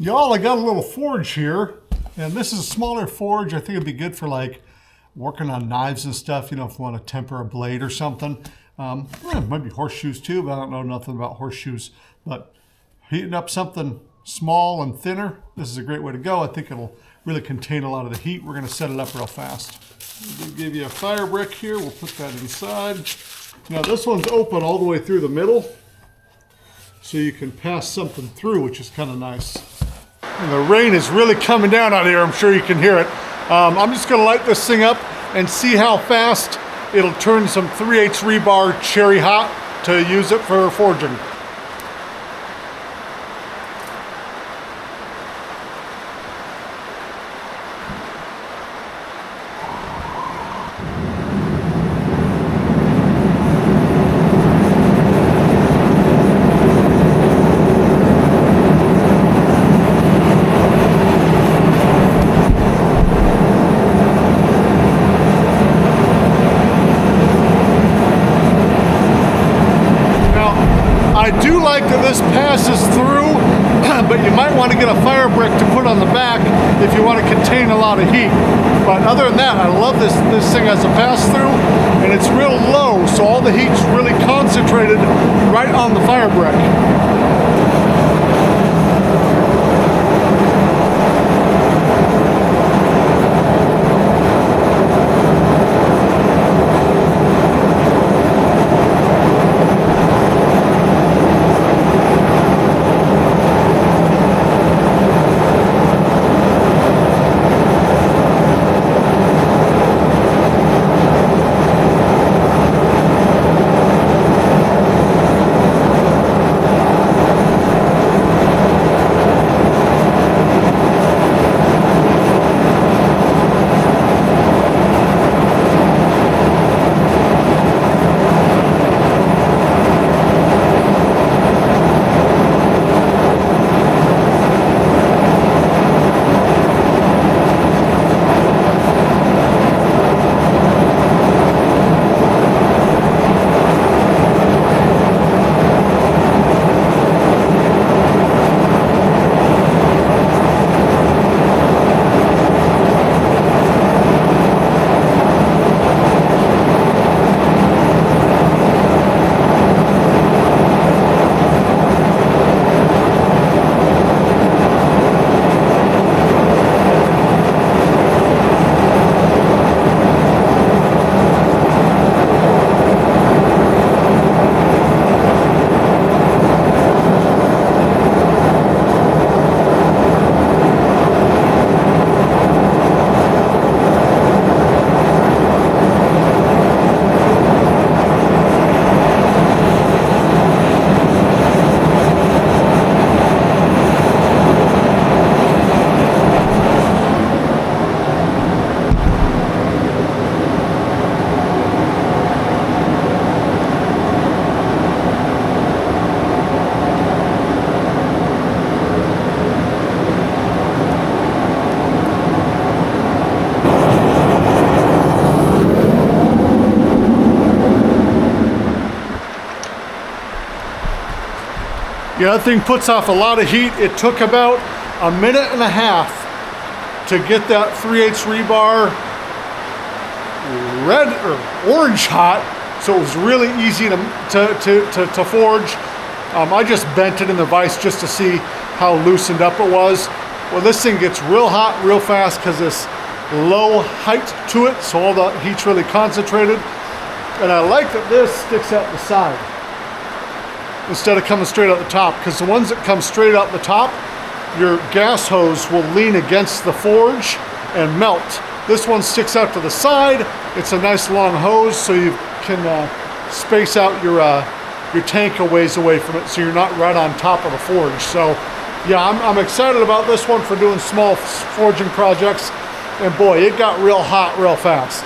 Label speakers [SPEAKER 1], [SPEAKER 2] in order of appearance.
[SPEAKER 1] Y'all, I got a little forge here, and this is a smaller forge. I think it'd be good for like working on knives and stuff, you know, if you want to temper a blade or something. Maybe horseshoes too, but I don't know nothing about horseshoes. But heating up something small and thinner, this is a great way to go. I think it'll really contain a lot of the heat. We're going to set it up real fast. We'll give you a fire brick here. We'll put that inside. Now this one's open all the way through the middle, so you can pass something through, which is kind of nice. And the rain is really coming down out here. I'm sure you can hear it. I'm just going to light this thing up and see how fast it'll turn some 3/8 rebar cherry hot to use it for forging. I do like that this passes through, but you might want to get a fire brick to put on the back if you want to contain a lot of heat. But other than that, I love this thing as a pass-through, and it's real low, so all the heat's really concentrated right on the fire brick. Yeah, that thing puts off a lot of heat. It took about 1.5 minutes to get that 3/8 rebar red or orange hot, so it was really easy to forge. I just bent it in the vise just to see how loosened up it was. Well, this thing gets real hot real fast because this low height to it, so all the heat's really concentrated. And I like that this sticks out the side instead of coming straight out the top, because the ones that come straight out the top, your gas hose will lean against the forge and melt. This one sticks out to the side. It's a nice long hose, so you can space out your tank a ways away from it, so you're not right on top of the forge. So yeah, I'm excited about this one for doing small forging projects, and boy, it got real hot real fast.